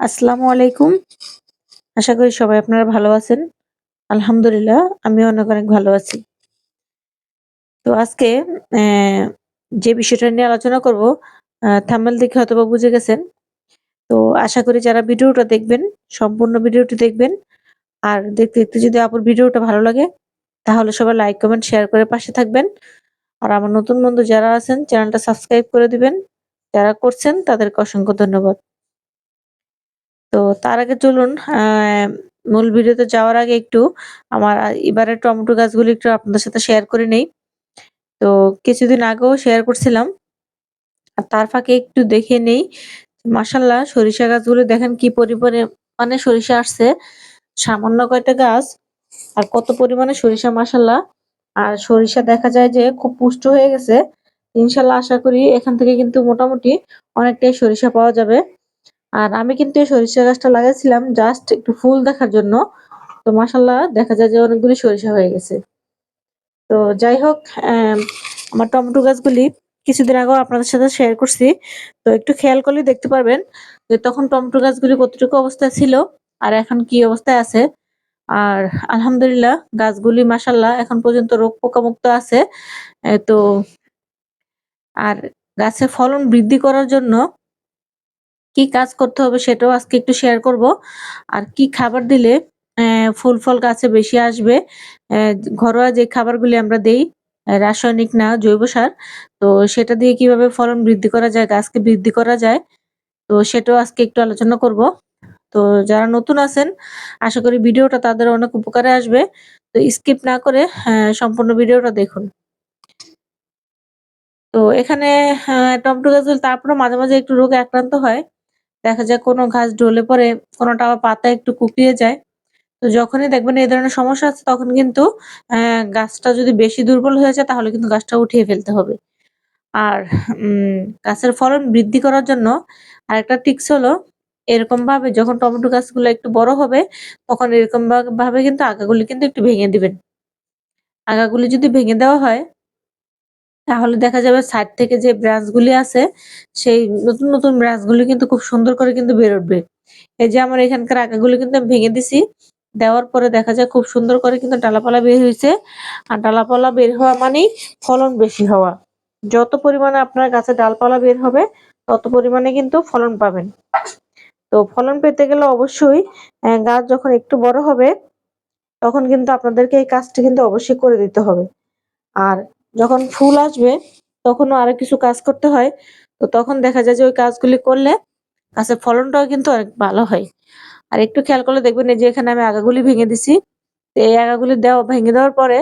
আসসালামু আলাইকুম। আশা করি সবাই আপনারা ভালো আছেন। আলহামদুলিল্লাহ আমিও অনেক, অনেক ভালো আছি। তো আজকে অ্যা যে বিষয়টা নিয়ে আলোচনা করব, থাম্বনেল দেখে হয়তোবা বুঝে গেছেন। তো আশা করি যারা ভিডিওটা দেখবেন, সম্পূর্ণ ভিডিওটি দেখবেন। আর দেখতে, দেখতে যদি আপুর ভিডিওটা ভালো লাগে, তাহলে সবাই লাইক, কমেন্ট, শেয়ার করে পাশে থাকবেন। আর আমার নতুন বন্ধু যারা আছেন চ্যানেলটা সাবস্ক্রাইব করে দিবেন। যারা করছেন তাদেরকে অসংখ্য ধন্যবাদ। তো তার আগে চলুন মূল ভিডিওতে যাওয়ার আগে একটু আমার এবারের টমেটো গাছগুলো একটু আপনাদের সাথে শেয়ার করে নেই। তো কিছুদিন আগেও শেয়ার করছিলাম। আর তার ফাঁকে একটু দেখে নেই। মাশাআল্লাহ সরিষা গাছগুলো দেখেন কি পরিমাণে মানে সরিষা আসছে। সামান্য কয়টা গাছ আর কত পরিমাণে সরিষা মাশাআল্লাহ। আর সরিষা দেখা যায় যে খুব পুষ্ট হয়ে গেছে। ইনশাআল্লাহ আশা করি এখান থেকে কিন্তু মোটামুটি অনেকটাই সরিষা পাওয়া যাবে। আর আমি কিন্তু এই সরিষা গাছটা লাগাইছিলাম জাস্ট একটু ফুল দেখার জন্য। তো মাশাআল্লাহ দেখা যায় যে অনেকগুলি সরিষা হয়ে গেছে। তো যাই হোক, আমার টমেটো গাছগুলি কিছুদিন আগেও আপনাদের সাথে শেয়ার করছি। তো একটু খেয়াল করলেই দেখতে পারবেন যে তখন টমেটো গাছগুলি কতটুকু অবস্থায় ছিল আর এখন কি অবস্থায় আছে। আর আলহামদুলিল্লাহ গাছগুলি মাশাআল্লাহ এখন পর্যন্ত রোগ পোকামুক্ত আছে। তো আর গাছের ফলন বৃদ্ধি করার জন্য কি কাজ করতে হবে সেটাও আজকে একটু শেয়ার করব। আর কি খাবার দিলে ফুল ফল গাছে বেশি আসবে। অ্যা ঘরোয়া যে খাবারগুলি আমরা দেই, রাসায়নিক না জৈব সার। তো সেটা দিয়ে কিভাবে ফলন বৃদ্ধি করা যায়, গাছকে বৃদ্ধি করা যায়। তো সেটাও আজকে একটু আলোচনা করব। তো যারা নতুন আছেন আশা করি ভিডিওটা তাদের অনেক উপকারে আসবে। তো স্কিপ না করে সম্পূর্ণ ভিডিওটা দেখুন। তো এখানে টমেটো গাছগুলো তারপরেও মাঝে, মাঝে একটু রোগে আক্রান্ত হয়। দেখা যায় কোনো গাছ ঢলে পড়ে, কোনোটা আবার পাতা একটু কুঁকড়িয়ে যায়। তো যখনই দেখবেন এই ধরনের সমস্যা আছে তখন কিন্তু গাছটা যদি বেশি দুর্বল হয়ে যায় তাহলে কিন্তু গাছটা উঠিয়ে ফেলতে হবে। আর উম গাছের ফলন বৃদ্ধি করার জন্য আরেকটা টিপস হলো এরকমভাবে যখন টমেটো গাছগুলো একটু বড় হবে তখন এরকম ভাবে কিন্তু আগাগুলি কিন্তু একটু ভেঙে দিবেন। আগাগুলি যদি ভেঙে দেওয়া হয় তাহলে দেখা যাবে সাইড থেকে যে ব্রাঞ্চ গুলি আছে সেই নতুন, নতুন ব্রাঞ্চ গুলি কিন্তু খুব সুন্দর করে কিন্তু বের উঠবে। এই যে আমার এখানকার আগাগুলো কিন্তু আমি ভেঙে দিছি। দেওয়ার পরে দেখা যায় খুব সুন্দর করে কিন্তু ডালাপালা বের হইছে। আর ডালাপালা বের হওয়া মানেই ফলন বেশি হওয়া। যত পরিমাণে আপনার গাছে ডালপালা বের হবে তত পরিমাণে কিন্তু ফলন পাবেন। তো ফলন পেতে গেলে অবশ্যই গাছ যখন একটু বড় হবে তখন কিন্তু আপনাদেরকে এই কাজটি কিন্তু অবশ্যই করে দিতে হবে। আর যখন ফুল আসবে তখনও আরো কিছু কাজ করতে হয়। তো তখন দেখা যায় যে ওই কাজগুলি করলে গাছের ফলনটাও কিন্তু অনেক ভালো হয়। আর একটু খেয়াল করলে দেখবেন এই যে এখানে আমি আগাগুলি ভেঙে দিছি। তো এই আগাগুলি ভেঙে দেওয়ার পরে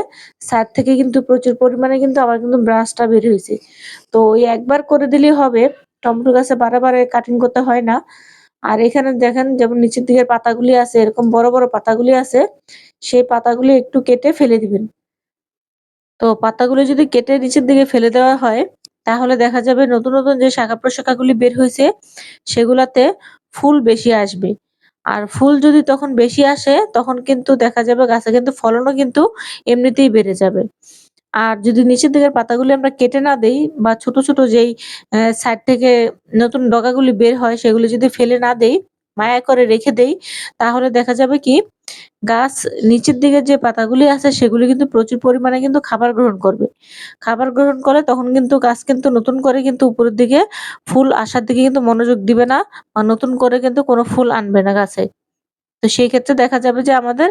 সাইড থেকে কিন্তু প্রচুর পরিমাণে কিন্তু আবার কিন্তু ব্রাঞ্চটা বের হইছে। তো ওই একবার করে দিলেই হবে। টমেটো গাছে বারে, বারে কাটিং করতে হয় না। আর এখানে দেখেন যেমন নিচের দিকের পাতাগুলি আছে এরকম বড়, বড় পাতাগুলি আছে। সেই পাতাগুলি একটু কেটে ফেলে দিবেন। তো পাতাগুলো যদি কেটে নিচের দিকে ফেলে দেওয়া হয়, তাহলে দেখা যাবে নতুন, নতুন যে শাখা-প্রশাখাগুলি বের হইছে, সেগুলাতে ফুল বেশি আসবে। আর ফুল যদি তখন বেশি আসে, তখন কিন্তু দেখা যাবে গাছে কিন্তু ফলনও কিন্তু এমনিতেই বেড়ে যাবে। আর যদি নিচের দিকের পাতাগুলি আমরা কেটে না দেই বা ছোট, ছোট যেই সাইড থেকে নতুন ডগাগুলি বের হয়, সেগুলি যদি ফেলে না দেই, মায়া করে রেখে দেই, তাহলে দেখা যাবে কি গাছ নিচের দিকে যে পাতাগুলি আছে সেগুলি কিন্তু প্রচুর পরিমাণে কিন্তু খাবার গ্রহণ করবে। খাবার গ্রহণ করে তখন কিন্তু গাছ কিন্তু নতুন করে কিন্তু উপরের দিকে ফুল আসার দিকে কিন্তু মনোযোগ দিবে না বা নতুন করে কিন্তু কোনো ফুল আনবে না গাছে। তো সেই ক্ষেত্রে দেখা যাবে যে আমাদের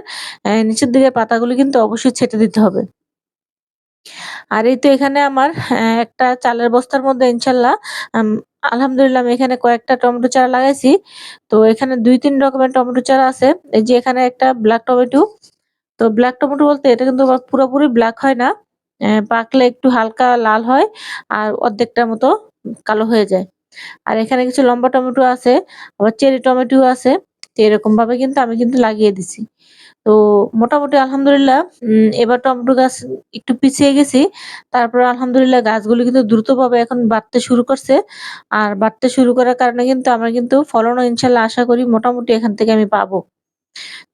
নিচের দিকের পাতাগুলি কিন্তু অবশ্যই ছেঁটে দিতে হবে। আর এই তো এখানে আমার একটা চালের বস্তার মধ্যে ইনশাআল্লাহ আম আলহামদুলিল্লাহ আমি এখানে কয়েকটা টমেটো চারা লাগাইছি। তো এখানে ২-৩ রকমের টমেটো চারা আছে। এই যে এখানে একটা ব্লাক টমেটো। তো ব্লাক টমেটো বলতে এটা কিন্তু আবার পুরোপুরি ব্লাক হয় না। পাকলে একটু হালকা লাল হয় আর অর্ধেকটার মতো কালো হয়ে যায়। আর এখানে কিছু লম্বা টমেটো আছে, আবার চেরি টমেটোও আছে। তো এরকম ভাবে কিন্তু আমি কিন্তু লাগিয়ে দিছি। তো মোটামুটি আলহামদুলিল্লাহ এবার টমেটো গাছ একটু পিছিয়ে গেছি। তারপরে আলহামদুলিল্লাহ গাছগুলো কিন্তু দ্রুতভাবে এখন বাড়তে শুরু করছে। আর বাড়তে শুরু করার কারণে কিন্তু আমার কিন্তু ফলনও ইনশাআল্লাহ আশা করি মোটামুটি এখান থেকে আমি পাবো।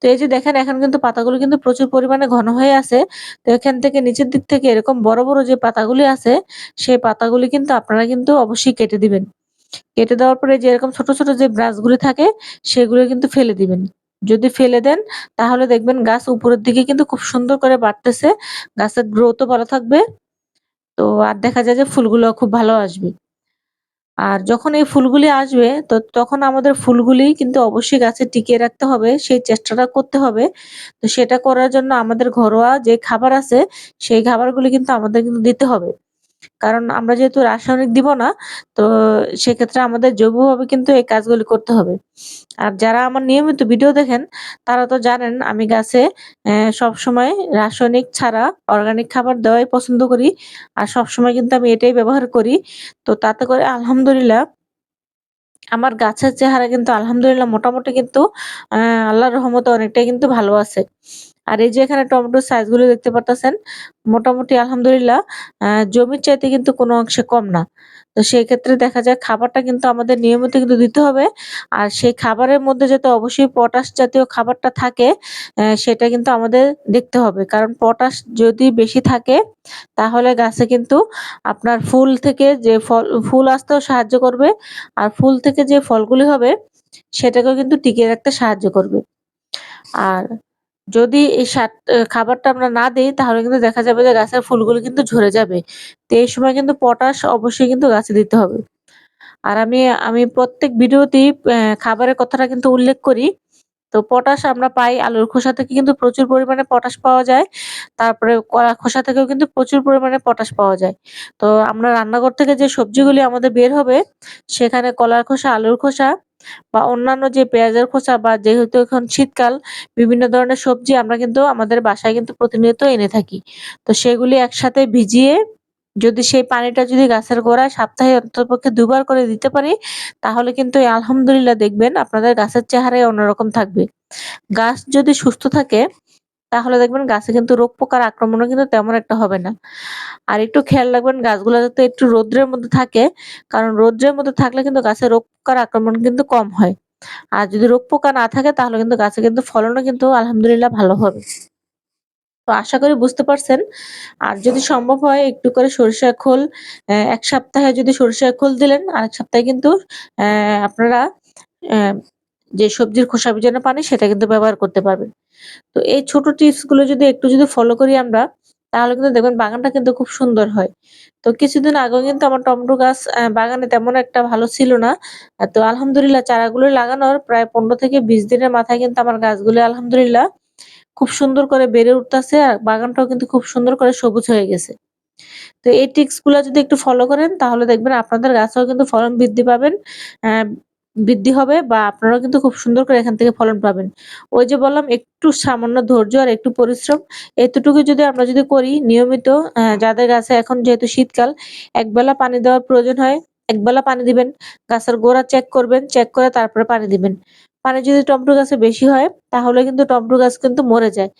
তো এই যে দেখেন এখন কিন্তু পাতাগুলো কিন্তু প্রচুর পরিমাণে ঘন হয়ে আছে। তো এখান থেকে নিচের দিক থেকে এরকম বড়, বড় যে পাতাগুলি আছে, সেই পাতাগুলি কিন্তু আপনারা কিন্তু অবশ্যই কেটে দিবেন। কেটে দেওয়ার পরে যে এরকম ছোট, ছোট যে ব্রাঞ্চগুলি থাকে সেগুলো কিন্তু ফেলে দিবেন। যদি ফেলে দেন তাহলে দেখবেন গাছ উপরের দিকে কিন্তু খুব সুন্দর করে বাড়তেছে। গাছের গ্রোথ ও ভালো থাকবে। তো আর দেখা যায় যে ফুলগুলো খুব ভালো আসবে। আর যখন এই ফুলগুলি আসবে তো তখন আমাদের ফুলগুলি কিন্তু অবশ্যই গাছে টিকিয়ে রাখতে হবে। সেই চেষ্টাটা করতে হবে। তো সেটা করার জন্য আমাদের ঘরোয়া যে খাবার আছে সেই খাবারগুলি কিন্তু আমাদের কিন্তু দিতে হবে। কারণ আমরা যেহেতু রাসায়নিক দিব না, তো সেক্ষেত্রে আমাদের জৈবভাবে কিন্তু এই কাজগুলি করতে হবে। আর যারা আমার নিয়মিত ভিডিও দেখেন, তারা তো জানেন আমি গাছে সবসময় রাসায়নিক ছাড়া অর্গানিক খাবার দেওয়াই পছন্দ করি। আর সবসময় কিন্তু আমি এটাই ব্যবহার করি। তো তাতে করে আলহামদুলিল্লাহ আমার গাছের চেহারা কিন্তু আলহামদুলিল্লাহ মোটামুটি কিন্তু আ আল্লাহর রহমতে অনেকটাই কিন্তু ভালো আছে। আর এই যে এখানে টমেটোর সাইজ গুলো দেখতে পারতেছেন, মোটামুটি আলহামদুলিল্লাহ জমির চাইতে কিন্তু কোনো অংশে কম না। তো সেই ক্ষেত্রে দেখা যায় খাবারটা কিন্তু আমাদের নিয়মিত কিন্তু দিতে হবে। আর সেই খাবারের মধ্যে যাতে অবশ্যই পটাশ জাতীয় খাবারটা থাকে, সেটা কিন্তু আমাদের দেখতে হবে। কারণ পটাশ যদি বেশি থাকে তাহলে গাছে কিন্তু আপনার ফুল থেকে যে ফুল আসতেও সাহায্য করবে। আর ফুল থেকে যে ফলগুলি হবে সেটাকেও কিন্তু টিকিয়ে রাখতে সাহায্য করবে। আর যদি এই খাবারটা আমরা না দেই তাহলে কিন্তু দেখা যাবে যে গাছের ফুলগুলো কিন্তু ঝরে যাবে। তো এই সময় কিন্তু পটাশ অবশ্যই কিন্তু গাছে দিতে হবে। আর আমি প্রত্যেক ভিডিওতেই খাবারের কথাটা কিন্তু উল্লেখ করি। তো পটাশ আমরা পাই আলুর খোসা থেকে কিন্তু প্রচুর পরিমাণে পটাশ পাওয়া যায়। তারপরে কলার খোসা থেকেও কিন্তু প্রচুর পরিমাণে পটাশ পাওয়া যায়। তো আমরা রান্নাঘর থেকে যে সবজিগুলি আমাদের বের হবে সেখানে কলার খোসা, আলুর খোসা বা অন্যান্য যে পেঁয়াজের খোসা বা যেহেতু এখন শীতকাল বিভিন্ন ধরনের সবজি আমরা কিন্তু আমাদের বাসায় কিন্তু প্রতিনিয়ত এনে থাকি। তো সেগুলি একসাথে ভিজিয়ে যদি সেই পানিটা যদি গাছের গোড়ায় সপ্তাহে অন্ততপক্ষে ২ বার করে দিতে পারি, তাহলে কিন্তু এই আলহামদুলিল্লাহ দেখবেন আপনাদের গাছের চেহারাই অন্যরকম থাকবে। গাছ যদি সুস্থ থাকে তাহলে দেখবেন গাছে কিন্তু রোগ পোকার আক্রমণও কিন্তু তেমন একটা হবে না। আর একটু খেয়াল রাখবেন গাছগুলা যাতে একটু রৌদ্রের মধ্যে থাকে। কারণ রৌদ্রের মধ্যে থাকলে কিন্তু গাছে রোগ পোকার আক্রমণ কিন্তু কম হয়। আর যদি রোগ পোকা না থাকে তাহলে কিন্তু গাছে কিন্তু ফলনও কিন্তু আলহামদুলিল্লাহ ভালো হবে। তো আশা করি বুঝতে পারছেন। আর যদি সম্ভব হয় একটু করে সরিষার খোল ১ সপ্তাহে যদি সরিষার খোল দিলেন, আরেক সপ্তাহে কিন্তু আপনারা অ্যা যে সবজির খোসা ভিজানো পানি সেটা কিন্তু ব্যবহার করতে পারবেন। তো এই ছোট টিপস গুলো যদি একটু যদি ফলো করি আমরা, তাহলে কিন্তু দেখবেন বাগানটা কিন্তু খুব সুন্দর হয়। তো কিছুদিন আগেও কিন্তু আমার টমেটো গাছ বাগানে তেমন একটা ভালো ছিল না। তো আলহামদুলিল্লাহ চারাগুলো লাগানোর প্রায় ১৫ থেকে ২০ দিনের মাথায় কিন্তু আমার গাছগুলো আলহামদুলিল্লাহ খুব সুন্দর করে বেড়ে উঠতেছে আর বাগানটাও কিন্তু খুব সুন্দর করে সবুজ হয়ে গেছে। তো এই ট্রিক্স গুলা যদি একটু ফলো করেন তাহলে দেখবেন আপনাদের গাছেও কিন্তু ফলন বৃদ্ধি পাবেন। অ্যা বৃদ্ধি হবে বা আপনারাও কিন্তু খুব সুন্দর করে এখান থেকে ফলন পাবেন। ওই যে বললাম একটু সামান্য ধৈর্য আর একটু পরিশ্রম এতটুকু যদি আমরা যদি করি নিয়মিত যাদের গাছে এখন যেহেতু শীতকাল একবেলা পানি দেওয়ার প্রয়োজন হয়, একবেলা পানি দিবেন। গাছের গোড়া চেক করবেন, চেক করে তারপরে পানি দিবেন। পানি যদি টমেটো গাছে বেশি হয় তাহলে কিন্তু টমেটো গাছ কিন্তু মরে যায়।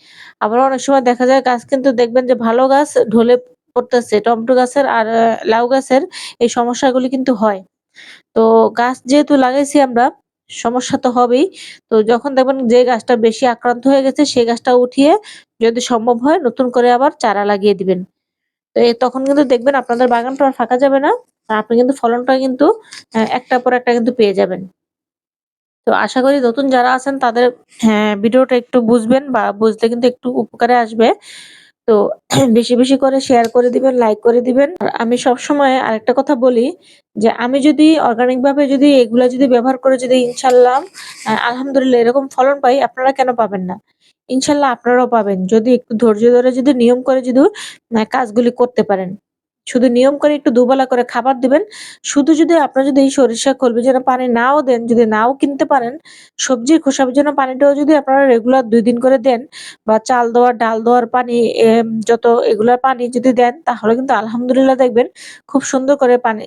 আবার অনেক সময় দেখা যায় গাছ কিন্তু দেখবেন যে ভালো গাছ ঢলে পড়তেছে। টমেটো গাছের আর লাউ গাছের এই সমস্যাগুলি কিন্তু হয়। তো গাছ যেহেতু লাগাইছি আমরা, সমস্যা তো হবেই। তো যখন দেখবেন যে গাছটা বেশি আক্রান্ত হয়ে গেছে সেই গাছটা উঠিয়ে যদি সম্ভব হয় নতুন করে আবার চারা লাগিয়ে দিবেন। তো তখন কিন্তু দেখবেন আপনাদের বাগানটা আর ফাঁকা যাবে না। আর আপনি কিন্তু ফলনটা কিন্তু একটার পর একটা কিন্তু পেয়ে যাবেন। তো আশা করি নতুন যারা আছেন তাদের ভিডিওটা একটু বুঝবেন বা বুঝলে কিন্তু একটু উপকারে আসবে। তো বেশি, বেশি করে শেয়ার করে দিবেন, লাইক করে দিবেন। আর আমি সবসময় আরেকটা কথা বলি যে আমি যদি অর্গানিক ভাবে যদি এগুলা যদি ব্যবহার করে যদি ইনশাআল্লাহ আলহামদুলিল্লাহ এরকম ফলন পাই আপনারা কেন পাবেন না? ইনশাআল্লাহ আপনারাও পাবেন। যদি একটু ধৈর্য ধরে যদি নিয়ম করে যদি কাজগুলি করতে পারেন। শুধু নিয়ম করে একটু দুবেলা করে খাবার দিবেন। শুধু যদি আপনারা যদি এই সরিষা খোল ভেজানো পানি নাও দেন, যদি নাও কিনতে পারেন, সবজির খোসা ভেজানো পানিটাও যদি আপনারা রেগুলার ২ দিন করে দেন বা চাল দেওয়ার, ডাল দেওয়ার পানি যত এগুলার পানি যদি দেন তাহলে কিন্তু আলহামদুলিল্লাহ দেখবেন খুব সুন্দর করে পানি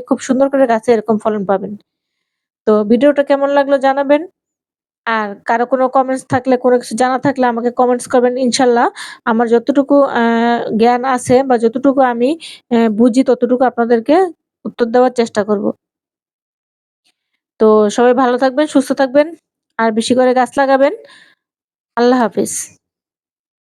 খুব সুন্দর করে গাছে এরকম ফলন পাবেন। তো ভিডিওটা কেমন লাগলো জানাবেন। আর কারো কোনো কমেন্টস থাকলে কোনো কিছু জানা থাকলে আমাকে কমেন্টস করবেন। ইনশাআল্লাহ আমার যতটুকু জ্ঞান আছে বা যতটুকু আমি বুঝি ততটুকু আপনাদেরকে উত্তর দেওয়ার চেষ্টা করব। তো সবাই ভালো থাকবেন, সুস্থ থাকবেন। আর বেশি করে গাছ লাগাবেন। আল্লাহ হাফেজ।